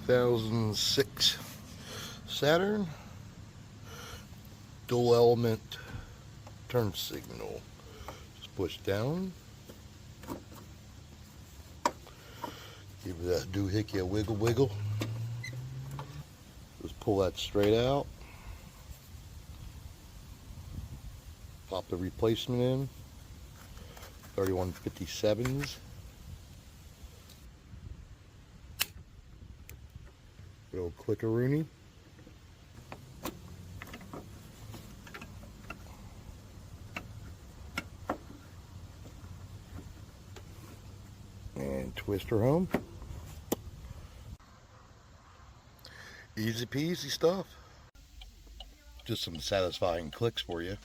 2006 Saturn dual element turn signal. Just push down. Give that doohickey a wiggle wiggle. Just pull that straight out. Pop the replacement in. 3157s. Little clickaroonie. And twist her home. Easy peasy stuff. Just some satisfying clicks for you.